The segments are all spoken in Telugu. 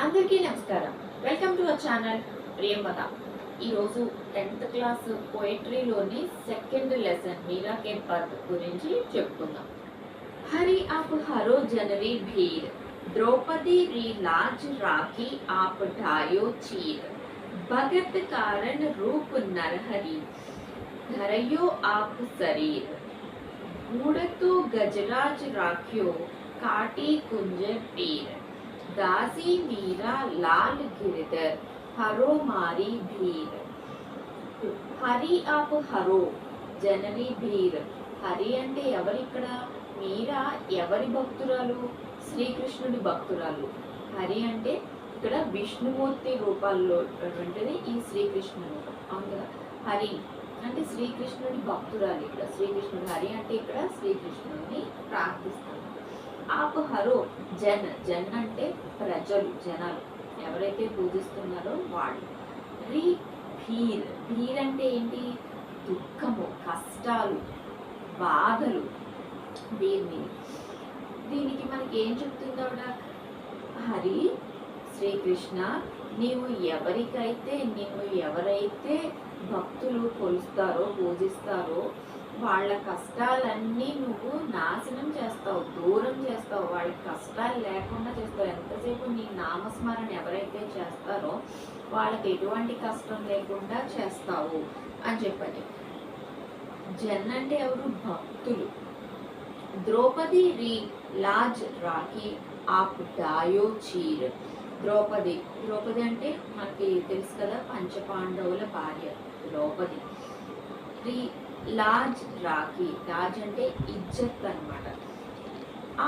అందరికీ నమస్కారం. Welcome to our channel Priyamvada. ఈరోజు 10th క్లాస్ పోయట్రీలోని సెకండ్ లెసన్ మీరా కే పద్ గురించి చెప్పుకుందాం. हरि आप हरो जनरी भीर द्रौपदी री लाज राखी आप ढायो चीर भगत कारण रूप नरहरि धरयो आप शरीर बूढ़तो गजराज राख्यो काटी कुंजर पीर दासी मीरा लाल गिरधर हरो मारी भीर हरि आप हरो जननी भीर हरि అంటే ఎవరు ఇక్కడ? మీరా ఎవరి భక్తురాలు? శ్రీకృష్ణుడి భక్తురాలు. హరి అంటే ఇక్కడ విష్ణుమూర్తి రూపాల్లో ఉన్నటువంటిది ఈ శ్రీకృష్ణుడు. అవును కదా? హరి అంటే శ్రీకృష్ణుడి భక్తురాలు. ఇక్కడ శ్రీకృష్ణుడు. హరి అంటే ఇక్కడ శ్రీకృష్ణుడిని ప్రార్థిస్తాను. ఆపు హరో జన్ అంటే ప్రజలు, జనాలు, ఎవరైతే పూజిస్తున్నారో వాళ్ళు. రీ భీర్, భీర్ అంటే ఏంటి? దుఃఖము, కష్టాలు, బాధలు. దీనికి మనకి ఏం చెప్తుంది ఆవిడ? హరి, శ్రీకృష్ణ, నీవు ఎవరైతే భక్తులు కొలుస్తారో, పూజిస్తారో వాళ్ళ కష్టాలన్నీ నువ్వు నాశనం చేస్తావు, దూరం చేస్తావు, వాళ్ళ కష్టాలు లేకుండా చేస్తావు. ఎంతసేపు నీ నామస్మరణ ఎవరైతే చేస్తారో వాళ్ళకి ఎటువంటి కష్టం లేకుండా చేస్తావు అని చెప్పని. జన్ అంటే ఎవరు? భక్తులు. ద్రౌపది రీ లాజ్ రాఖీ ఆప్ డాయో చీర్. ద్రౌపది అంటే మనకి తెలుసు కదా, పంచపాండవుల భార్య ద్రౌపది. రీ లాజ్ రాఖీ, లాజ్ అంటే ఇజ్జత్ అన్నమాట.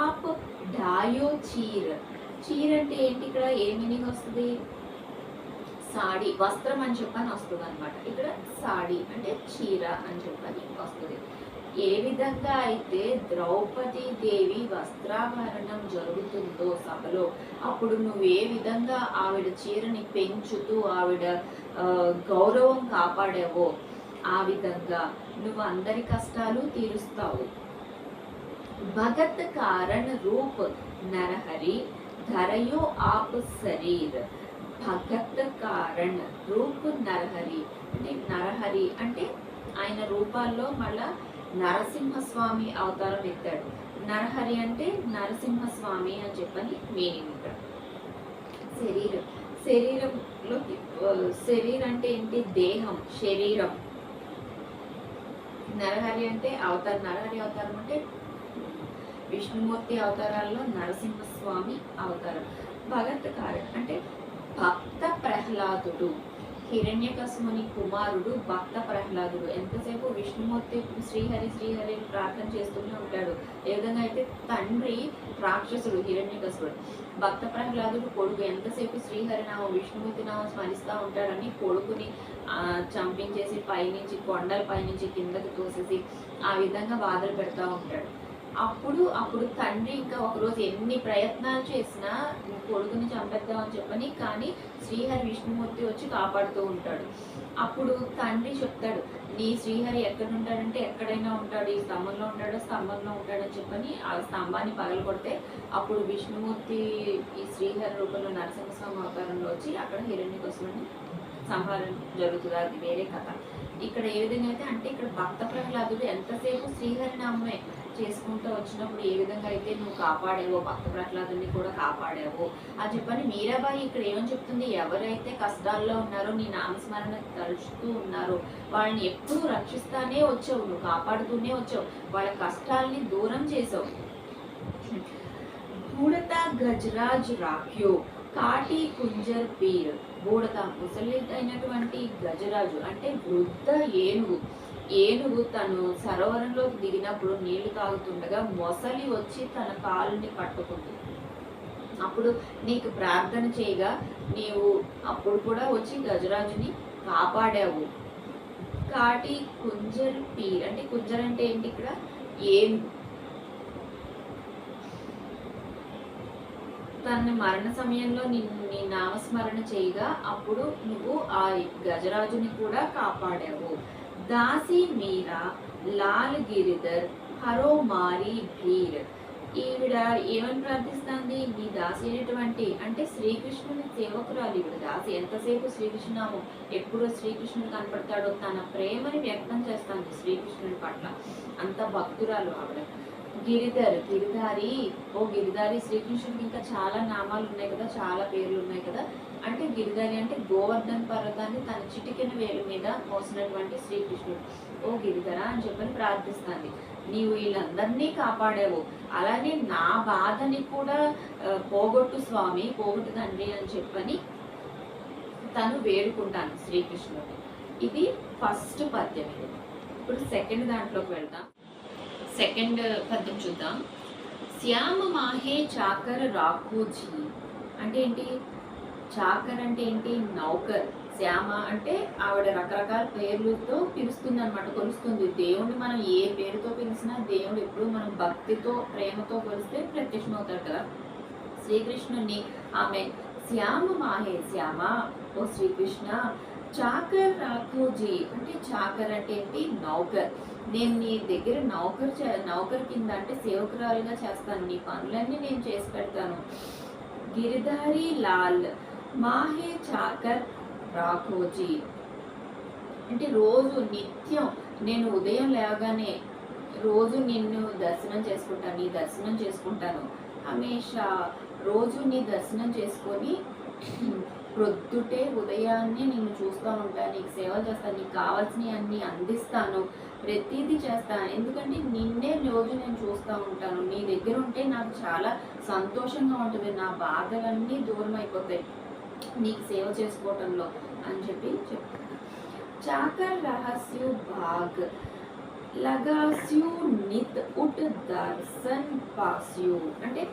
ఆప్ డాయో చీర్, చీర్ అంటే ఏంటి? ఇక్కడ ఏ మీనింగ్ వస్తుంది? సాడీ, వస్త్రం అని చెప్పని వస్తుంది అనమాట. ఇక్కడ సాడీ అంటే చీర అని చెప్పని వస్తుంది. ఏ విధంగా అయితే ద్రౌపది దేవి వస్త్రాభరణం జరుగుతుందో సభలో, అప్పుడు నువ్వు ఏ విధంగా ఆవిడ చీరని పెంచుతూ ఆవిడ గౌరవం కాపాడావో ఆ విధంగా నువ్వు అందరి కష్టాలు తీరుస్తావు. భగత్ కారణ రూప్ నరహరి ధరయో ఆప్ శరీర్. భగత్ కారణ రూప్ నరహరి అంటే, నరహరి అంటే ఆయన రూపాల్లో మళ్ళా నరసింహస్వామి అవతారం ఎత్తాడు. నరహరి అంటే నరసింహస్వామి అని చెప్పని మీనింగ్ ఇక్కడ. శరీరంలో శరీరం అంటే ఏంటి? దేహం, శరీరం. నరహరి అంటే అవతారం. నరహరి అవతారం అంటే విష్ణుమూర్తి అవతారాల్లో నరసింహస్వామి అవతారం. భగత్ కారణ అంటే భక్త ప్రహ్లాదుడు, హిరణ్యకశిపుని కుమారుడు భక్త ప్రహ్లాదుడు. ఎంతసేపు విష్ణుమూర్తి శ్రీహరి శ్రీహరి ప్రార్థన చేస్తూనే ఉంటాడు. ఏ విధంగా అయితే తండ్రి రాక్షసుడు హిరణ్యకశిపుడు, భక్త ప్రహ్లాదుడు కొడుకు ఎంతసేపు శ్రీహరి నామం, విష్ణుమూర్తి నామం స్మరిస్తూ ఉంటాడని కొడుకుని చంపించేసి పైనుంచి, కొండల పైనుంచి కిందకి తోసేసి ఆ విధంగా బాధలు పెడతా ఉంటాడు. అప్పుడు తండ్రి ఇంకా ఒకరోజు ఎన్ని ప్రయత్నాలు చేసినా కొడుకుని చంపేద్దామని చెప్పని, కానీ శ్రీహరి విష్ణుమూర్తి వచ్చి కాపాడుతూ ఉంటాడు. అప్పుడు తండ్రి చెప్తాడు, నీ శ్రీహరి ఎక్కడ ఉంటాడంటే ఎక్కడైనా ఉంటాడు, ఈ స్తంభంలో ఉంటాడో స్తంభంలో ఉంటాడని చెప్పని ఆ స్తంభాన్ని పగలగొడితే అప్పుడు విష్ణుమూర్తి ఈ శ్రీహరి రూపంలో నరసింహస్వామి అవతారంలో వచ్చి అక్కడ హిరణ్యకశిపుని సంహారం జరుగుతుంది. అది వేరే కథ. ఇక్కడ ఏ విధంగా అయితే అంటే ఇక్కడ భక్త ప్రహ్లాదుడు ఎంతసేపు శ్రీహరి నామే చేసుకుంటూ వచ్చినప్పుడు ఏ విధంగా అయితే నువ్వు కాపాడావో, భక్త ప్రహ్లాదుని కూడా కాపాడావో అని చెప్పని మీరాబాయి ఇక్కడ ఏమని చెప్తుంది? ఎవరైతే కష్టాల్లో ఉన్నారో, నీ నామస్మరణ తలుచుతూ ఉన్నారో వాళ్ళని ఎప్పుడూ రక్షిస్తానే వచ్చావు, నువ్వు కాపాడుతూనే వచ్చావు, వాళ్ళ కష్టాలని దూరం చేసావు. బూడత గజరాజ్ రాఖ్యో కాటి కుంజర్ పీర్. బూడత ముసలిదైనటువంటి గజరాజు అంటే వృద్ధ ఏనుగు తను సరోవరంలోకి దిగినప్పుడు నీళ్లు తాగుతుండగా మొసలి వచ్చి తన కాలుని పట్టుకుంది. అప్పుడు నీకు ప్రార్థన చేయగా నీవు అప్పుడు కూడా వచ్చి గజరాజుని కాపాడావు. కాటి కుంజర్ పీర్ అంటే, కుంజర్ అంటే ఏంటి? ఇక్కడ ఏనుగు. తన మరణ సమయంలో నీ నామస్మరణ చేయగా అప్పుడు నువ్వు ఆ గజరాజుని కూడా కాపాడావు. దాసి మీరా లాల్ గిరిధర్ హరో మారీ భీర్. ఈవిడ ఏమని ప్రార్థిస్తుంది, నీ దాసి అయినటువంటి అంటే శ్రీకృష్ణుని సేవకురాలు ఈవిడ దాసి. ఎంతసేపు శ్రీకృష్ణనామం, ఎప్పుడు శ్రీకృష్ణుడు కనపడతాడో తన ప్రేమని వ్యక్తం చేస్తుంది శ్రీకృష్ణుని పట్ల. అంత భక్తురాలు ఆవిడ. గిరిధారి, ఓ గిరిధారి. శ్రీకృష్ణుడికి ఇంకా చాలా నామాలు ఉన్నాయి కదా, చాలా పేర్లు ఉన్నాయి కదా. అంటే గిరిధారి అంటే గోవర్ధన్ పర్వతాన్ని తన చిటికెన వేలు మీద మోసినటువంటి శ్రీకృష్ణుడు. ఓ గిరిధర అని చెప్పని ప్రార్థిస్తుంది. నీవు వీళ్ళందరినీ కాపాడావు, అలానే నా బాధని కూడా పోగొట్టు స్వామి, పోగొట్టు తండ్రి అని చెప్పని తను వేడుకుంటాను శ్రీకృష్ణుడిని. ఇది ఫస్ట్ పద్యం. ఇది ఇప్పుడు సెకండ్ దాంట్లోకి వెళ్దాం. సెకండ్ పద్యం చూద్దాం. శ్యామ మాహే చాకర్ రాఖోజీ అంటే ఏంటి? చాకర్ అంటే ఏంటి? నౌకర్. శ్యామ అంటే ఆవిడ రకరకాల పేర్లతో పిలుస్తుంది అనమాట, కొలుస్తుంది. దేవుణ్ణి మనం ఏ పేరుతో పిలిచినా దేవుడు ఎప్పుడు మనం భక్తితో ప్రేమతో కొలిస్తే ప్రత్యక్షమవుతాడు కదా. శ్రీకృష్ణుని ఆమె శ్యామ మాహే, శ్యామ ఓ శ్రీకృష్ణ, చాకర్ రాఖోజీ అంటే చాకర్ అంటే ఏంటి? నౌకర్. నేను నీ దగ్గర నౌకర్ కింద అంటే సేవకురాలుగా చేస్తాను, నీ పనులన్నీ నేను చేసి పెడతాను. గిరిధారి లాల్ మాహే చాకర్ రాఖోజీ అంటే రోజు నిత్యం నేను ఉదయం లేవగానే రోజు నిన్ను దర్శనం చేసుకుంటాను, నీ దర్శనం చేసుకుంటాను. హమేషా రోజు నీ దర్శనం చేసుకొని ప్రొద్దుటే ఉదయాన్నే నిన్ను చూస్తూ ఉంటాను, నీకు సేవలు చేస్తాను, నీకు కావాల్సినవి అన్నీ అందిస్తాను, ప్రతిదీ చేస్తాను. ఎందుకంటే నిన్నే రోజు నేను చూస్తూ ఉంటాను. నీ దగ్గర ఉంటే నాకు చాలా సంతోషంగా ఉంటుంది, నా బాధలన్నీ దూరం అయిపోతాయి నీకు సేవ చేసుకోవటంలో అని చెప్పి చెప్తాను. చాకర్ రహస్యు భాగ్ లగాస్యు నిత్ ఉట్ దర్శన్ పాస్యు అంటే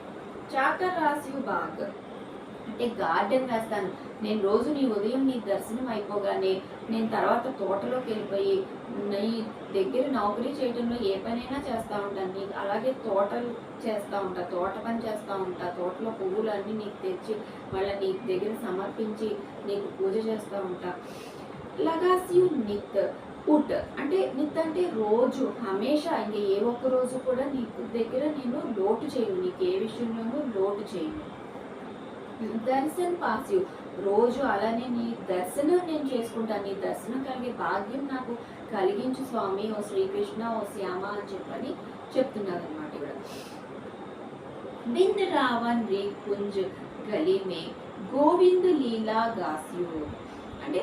చాకర్ రహస్యు భాగ్ అంటే గార్డెన్ వేస్తాను. నేను రోజు నీ ఉదయం నీ దర్శనం అయిపోగానే నేను తర్వాత తోటలోకి వెళ్ళిపోయి నీ దగ్గర నౌకరీ చేయడంలో ఏ పనైనా చేస్తూ ఉంటాను. నీకు అలాగే తోటలు చేస్తూ ఉంటా, తోట పని చేస్తూ ఉంటా. తోటలో పువ్వులన్నీ నీకు తెచ్చి మళ్ళీ నీ దగ్గర సమర్పించి నీకు పూజ చేస్తూ ఉంటా. లగాస్యు నిత్ ఉట్ అంటే నిత్ అంటే రోజు, హమేషా. ఇంక ఏ ఒక్క రోజు కూడా నీ దగ్గర నేను లోటు చేయను, నీకు ఏ విషయంలోనూ లోటు చేయను. దర్శన్ పాస్యు రోజు అలానే నీ దర్శనం నేను చేసుకుంటాను, నీ దర్శనం కలిగే భాగ్యం నాకు కలిగించు స్వామి, ఓ శ్రీకృష్ణ, ఓ శ్యామ అని చెప్పని చెప్తున్నారు అనమాట ఇక్కడ. బింద్ రావన్ రే కుంజ్ గలి మే గోవింద్ లీలా గాస్యు అంటే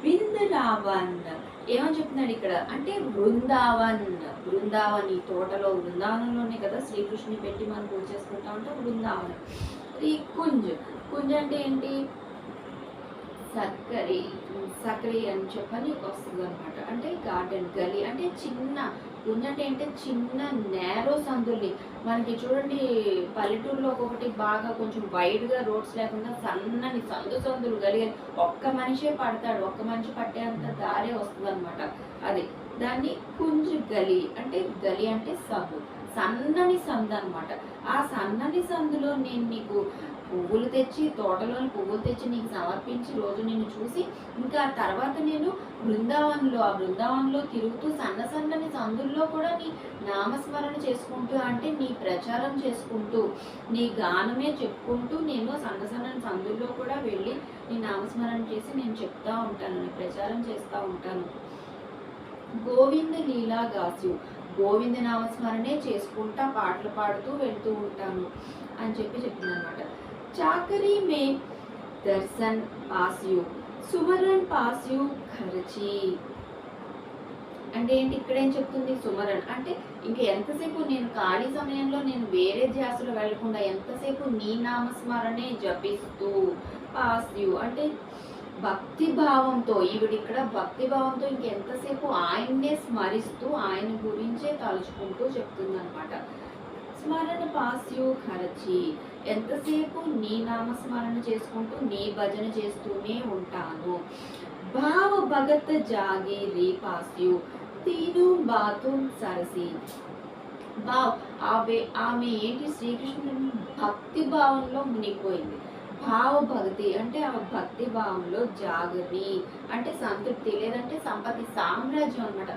బింద్ రావన్ ఏమని చెప్తున్నాడు ఇక్కడ అంటే బృందావన్ ఈ తోటలో బృందావనంలోనే కదా శ్రీకృష్ణుని పెట్టి మనం పూజ చేసుకుంటా ఉంటాం. బృందావనం. ఈ కుంజ్ అంటే ఏంటి? సక్కరి అని చెప్పని వస్తుంది అనమాట. అంటే గార్డెన్. గలీ అంటే చిన్న. కుంజ్ అంటే ఏంటి? చిన్న నేరో సందుల్ని మనకి చూడండి పల్లెటూరులో ఒక్కొక్కటి బాగా కొంచెం వైడ్గా రోడ్స్ లేకుండా సన్నని సందులు గలి ఒక్క మనిషే పడతాడు, ఒక్క మనిషి పట్టేంత దారే వస్తుంది అనమాట. అది దాన్ని కుంజ్ గలి అంటే సందు, సన్నని సందు అనమాట. ఆ సన్నని సందులో నేను నీకు పువ్వులు తెచ్చి, తోటలోని పువ్వులు తెచ్చి నీకు సమర్పించి రోజు నిన్ను చూసి ఇంకా తర్వాత నేను బృందావనంలో తిరుగుతూ సన్నని సందుల్లో కూడా నీ నామస్మరణ చేసుకుంటూ అంటే నీ ప్రచారం చేసుకుంటూ నీ గానమే చెప్పుకుంటూ నేను సన్నని సందుల్లో కూడా వెళ్ళి నీ నామస్మరణ చేసి నేను చెప్తా ఉంటాను, నీ ప్రచారం చేస్తూ ఉంటాను. గోవింద లీలా గాస్యు గోవింద నామస్మరణే చేసుకుంటా పాటలు పాడుతూ వెళ్తూ ఉంటాను అని చెప్తుంది అనమాట. చాకరీ మే దర్శన్ పాస్యు సుమరన్ పాస్యు ఖర్చి అంటే ఏంటి? ఇక్కడ ఏం చెప్తుంది? సుమరన్ అంటే ఇంక ఎంతసేపు నేను ఖాళీ సమయంలో నేను వేరే ధ్యాసలో వెళ్లకుండా ఎంతసేపు నీ నామస్మరణే జపిస్తూ, పాస్యు అంటే భక్తి భావంతో, ఈవిడిక్కడ భక్తి భావంతో ఇంకెంతసేపు ఆయన్నే స్మరిస్తూ ఆయన గురించే తలుచుకుంటూ చెప్తుంది అనమాట. స్మరణ పాస్యు ఖర్చి ఎంతసేపు నీ నామస్మరణ చేసుకుంటూ నీ భజన చేస్తూనే ఉంటాను. భావ భగత్ జాగి రీ పాస్యు తీను బాతుం సరసి ఆమె ఏంటి? శ్రీకృష్ణుని భక్తి భావంలో మునిగిపోయింది. భావభక్తి అంటే ఆ భక్తి భావంలో జాగరి అంటే సంతృప్తి, లేదంటే సంపత్తి, సామ్రాజ్యం అనమాట.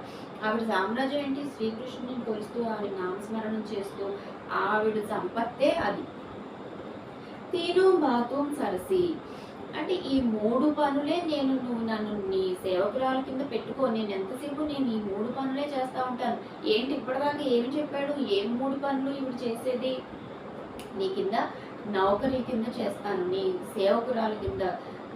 ఆవిడ సామ్రాజ్యం ఏంటి? శ్రీకృష్ణుని కొలుస్తూ ఆవిడ నామస్మరణం చేస్తూ ఆవిడ సంపత్తే అది. తీను బాతుం సరసి అంటే ఈ 3 పనులే నువ్వు నన్ను నీ సేవకురాల కింద పెట్టుకో, నేను ఎంతసేపు నేను ఈ 3 పనులే చేస్తూ ఉంటాను. ఏంటి ఇప్పటిదాకా ఏమి చెప్పాడు? ఏం 3 పనులు ఇవిడ చేసేది? నీ కింద నౌకరీ కింద చేస్తాను, నీ సేవకురాల కింద,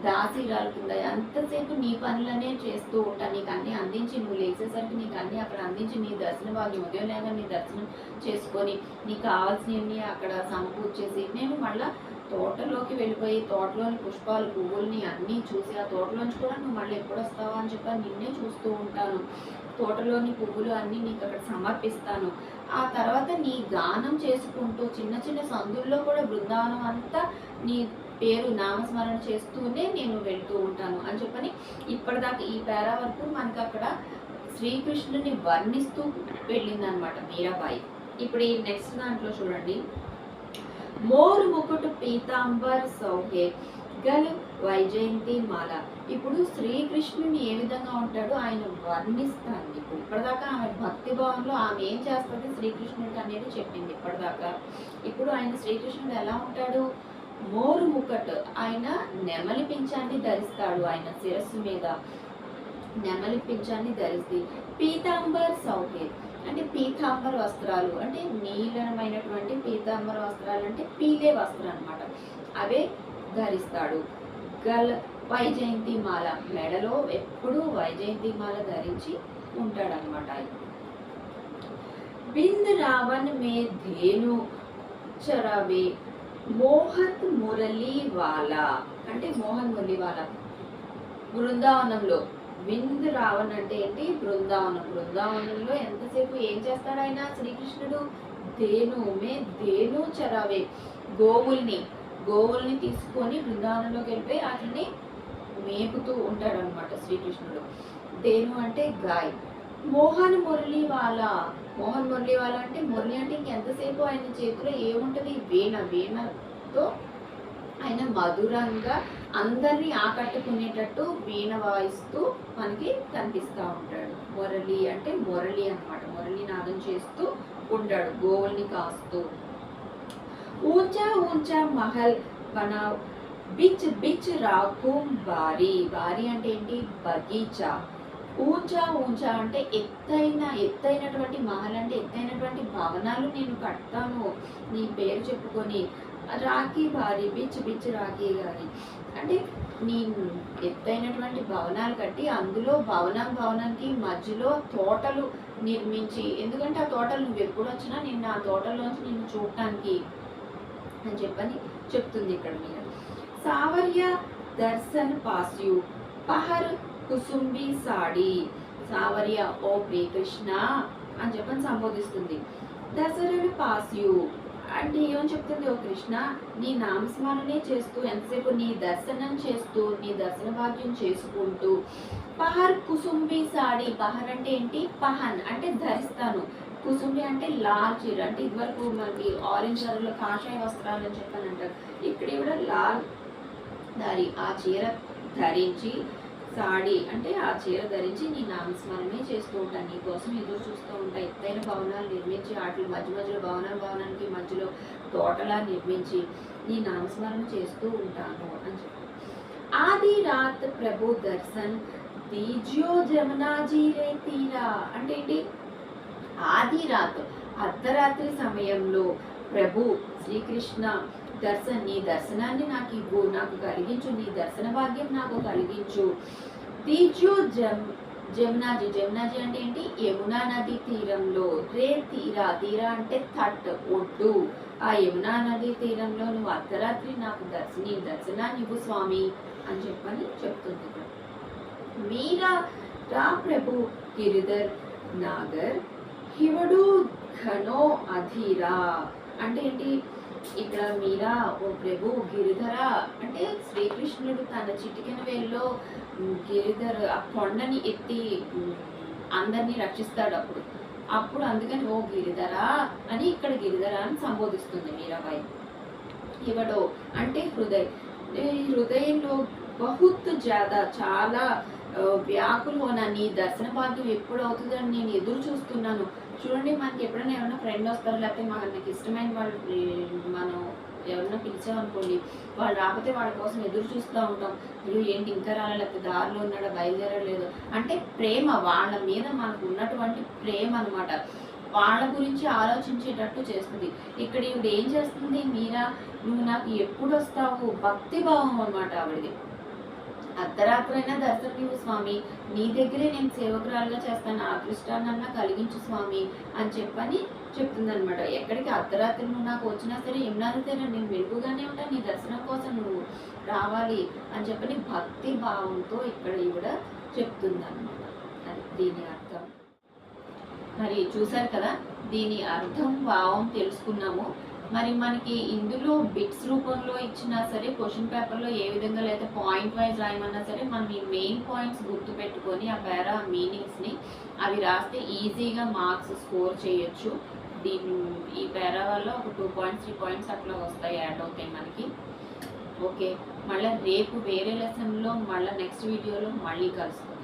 దాసీరాల కింద ఎంతసేపు నీ పనులనే చేస్తూ ఉంటాను. నీకు అన్నీ అందించి, నువ్వు లేచేసరికి నీకు అన్నీ అక్కడ అందించి, నీ దర్శన భాగ్యం ఉదయం లేక నీ దర్శనం చేసుకొని నీకు కావాల్సినవన్నీ అక్కడ సమకూర్చేసి నేను మళ్ళీ తోటలోకి వెళ్ళిపోయి తోటలోని పుష్పాలు, పువ్వుల్ని అన్నీ చూసి ఆ తోటలోంచి కూడా నువ్వు మళ్ళీ ఎప్పుడు వస్తావా అని చెప్పి నిన్నే చూస్తూ ఉంటాను. తోటలోని పువ్వులు అన్నీ నీకు అక్కడ సమర్పిస్తాను. ఆ తర్వాత నీ గానం చేసుకుంటూ చిన్న చిన్న సందుల్లో కూడా బృందావనం అంతా నీ పేరు నామస్మరణ చేస్తూనే నేను వెళ్తూ ఉంటాను అని చెప్పని ఇప్పటిదాకా ఈ పేరా వరకు మనకు అక్కడ శ్రీకృష్ణుని వర్ణిస్తూ వెళ్ళిందనమాట మీరాబాయి. ఇప్పుడు ఈ నెక్స్ట్ దాంట్లో చూడండి, మోర్ ముకుట్ పీతాంబర్ సౌహే గల్ వైజయంతి మాల. ఇప్పుడు శ్రీకృష్ణుని ఏ విధంగా ఉంటాడో ఆయన వర్ణిస్తాను. ఇప్పుడు ఇప్పటిదాకా ఆమె భక్తి భావంలో ఆమె ఏం చేస్తుంది శ్రీకృష్ణుడికి అనేది చెప్పింది ఇప్పటిదాకా. ఇప్పుడు ఆయన శ్రీకృష్ణుడు ఎలా ఉంటాడు? మోరు ముకట్, ఆయన నెమలి పింఛాన్ని ధరిస్తాడు. ఆయన శిరస్సు మీద నెమలి పింఛాన్ని ధరిస్తే, పీతాంబర్ సౌహే అంటే పీతాంబర వస్త్రాలు అంటే నీలమైనటువంటి పీతాంబర వస్త్రాలు అంటే పీలే వస్త్రం అనమాట, అవే ధరిస్తాడు. గల్ వైజయంతి మాల, మెడలో ఎప్పుడూ వైజయంతి మాల ధరించి ఉంటాడనమాట. బింద్ రావణ్ మే ధేను చరవే మోహత్ మురళీ వాలా అంటే మోహన్ మురళీవాలా. బృందావనంలో వింద్ రావణ్ అంటే ఏంటి? బృందావనం. బృందావనంలో ఎంతసేపు ఏం చేస్తాడు ఆయన శ్రీకృష్ణుడు? ధేను చరావే, గోవుల్ని తీసుకొని బృందావనంలోకి వెళ్ళిపోయి వాటిని మేపుతూ ఉంటాడు అనమాట శ్రీకృష్ణుడు. ధేను అంటే గాయ్. మోహన్ మురళీవాలా, మోహన్ మురళీవాలా అంటే మురళి అంటే ఇంకెంతసేపు ఆయన చేతిలో ఏముంటది? వీణతో ఆయన మధురంగా అందరినీ ఆకట్టుకునేటట్టు వీణ వాయిస్తూ మనకి కనిపిస్తూ ఉంటాడు. మురళి అంటే మురళి అనమాట, మురళి నాదం చేస్తూ ఉంటాడు, గోవుల్ని కాస్తూ. ఊంచా ఊంచా మహల్ బనావ్ బిచ్ బిచ్ రాకుం బారీ. బారీ అంటే ఏంటి? బగీచా. ఊంచా ఊంచా అంటే ఎత్తైనటువంటి మహల్ అంటే ఎత్తైనటువంటి భవనాలు నేను కడతాను నీ పేరు చెప్పుకొని. రాఖీ భారీ, బిచ్ బిచ్ రాఖీ గారి అంటే నేను ఎత్తైనటువంటి భవనాలు కట్టి అందులో భవనానికి మధ్యలో తోటలు నిర్మించి, ఎందుకంటే ఆ తోటలు నువ్వు ఎప్పుడు వచ్చినా నిన్ను ఆ తోటలోంచి నిన్ను చూడటానికి అని చెప్పని చెప్తుంది ఇక్కడ మీద. సావర్య దర్శన్ పాస్యు పహర్ కుసుంబి సాడి. సావర్య ఓ శ్రీకృష్ణ అని చెప్పని సంబోధిస్తుంది. దసరను పాస్యు అంటే ఏమని చెప్తుంది? ఓ కృష్ణ, నీ నామస్మరణే చేస్తూ ఎంతసేపు నీ దర్శనం చేస్తూ నీ దర్శన భాగ్యం చేసుకుంటూ. పహర్ కుసుంబి సాడి. పహర్ అంటే ఏంటి? పహన్ అంటే ధరిస్తాను. కుసుంబి అంటే లాల్ చీర అంటే ఇదివరకు మనకి ఆరెంజ్ కలర్లో కాషాయ వస్త్రాలు అని చెప్పని అంటారు. ఇక్కడ కూడా లాల్ దారి ఆ చీర ధరించి, సాడి అంటే ఆ చీర ధరించి నీ నామస్మరణే చేస్తూ ఉంటాను, నీ కోసం ఎదురు చూస్తూ ఉంటా. ఎత్తైన భవనాలు నిర్మించి వాటి మధ్యలో భవనానికి మధ్యలో తోటలా నిర్మించి నీ నామస్మరణ చేస్తూ ఉంటాను అని చెప్పి. ఆది రాత్ ప్రభు దర్శన్ దీజ్యో జమునాజీ రే తీరా అంటే ఏంటి? ఆది రాత్ అర్ధరాత్రి సమయంలో ప్రభు శ్రీకృష్ణ నీ దర్శనాన్ని నాకు ఇవ్వు, నాకు కలిగించు, నీ దర్శన భాగ్యం నాకు కలిగించు. దీజు జమునాజీ. జమునాజీ అంటే ఏంటి? యమునా నది తీరంలో. రే తీరా అంటే తట్, ఒడ్డు. ఆ యమునా నది తీరంలో నువ్వు అర్ధరాత్రి నాకు నీ దర్శనాన్ని ఇవ్వు స్వామి అని చెప్పని చెప్తుంది. మీరా రా ప్రభు గిరిధర్ నాగర్ హివడు ఘనో అధీరా అంటే ఏంటి? ఇక్కడ మీరా ఓ ప్రభు గిరిధర అంటే శ్రీకృష్ణుడు తన చిటికెన వేల్లో గిరిధర ఆ కొండని ఎత్తి అందరినీ రక్షిస్తాడు. అప్పుడు అందుకని ఓ గిరిధర అని ఇక్కడ గిరిధర అని సంబోధిస్తుంది మీరాబాయి. ఇవడో అంటే హృదయ్. హృదయంలో బహుత్ జ్యాదా చాలా వ్యాకులు హోనా, నీ దర్శన భాగ్యం ఎప్పుడు అవుతుందని నేను ఎదురు చూస్తున్నాను. చూడండి, మనకి ఎప్పుడైనా ఎవరైనా ఫ్రెండ్ వస్తారు, లేకపోతే మనకి ఇష్టమైన వాళ్ళు మనం ఎవరైనా పిలిచామనుకోండి, వాళ్ళు రాకపోతే వాళ్ళ కోసం ఎదురు చూస్తూ ఉంటాం. అయ్యో ఏంటి ఇంకా రాలే, లేకపోతే దారిలో ఉన్నాడా, బయలుదేరలేదు. అంటే ప్రేమ, వాళ్ళ మీద మనకు ఉన్నటువంటి ప్రేమ అనమాట. వాళ్ళ గురించి ఆలోచించేటట్టు చేస్తుంది. ఇక్కడ ఈవిడ ఏం చేస్తుంది, మీరా నువ్వు నాకు ఎప్పుడు వస్తావు, భక్తి భావం అనమాట ఆవిడది. అర్ధరాత్రైనా దర్శనం ఇవ్వు స్వామి, నీ దగ్గరే నేను సేవకురాలుగా చేస్తాను, ఆ అదృష్టాన్నన్నా కలిగించు స్వామి అని చెప్పని చెప్తుందనమాట. ఎక్కడికి అర్ధరాత్రి నువ్వు నాకు వచ్చినా సరే, ఏమన్నా నేను వెలుగుగానే ఉంటాను, నీ దర్శనం కోసం నువ్వు రావాలి అని చెప్పని భక్తి భావంతో ఇక్కడ ఈవిడ చెప్తుందన్నమాట. అది దీని అర్థం. మరి చూసారు కదా, దీని అర్థం భావం తెలుసుకున్నాము. మరి మనకి ఇందులో బిట్స్ రూపంలో ఇచ్చినా సరే, క్వశ్చన్ పేపర్లో ఏ విధంగా లేదా పాయింట్ వైజ్ రాయమన్నా సరే, మనం ఈ మెయిన్ పాయింట్స్ గుర్తుపెట్టుకొని ఆ పేరా మీనింగ్స్ని అవి రాస్తే ఈజీగా మార్క్స్ స్కోర్ చేయొచ్చు. ఈ పేరా వల్ల ఒక 2 పాయింట్స్ 3 పాయింట్స్ అట్లా వస్తాయి, యాడ్ అవుతాయి మనకి. ఓకే, మళ్ళీ రేపు వేరే లెసన్లో మళ్ళీ నెక్స్ట్ వీడియోలో మళ్ళీ కలుస్తాం.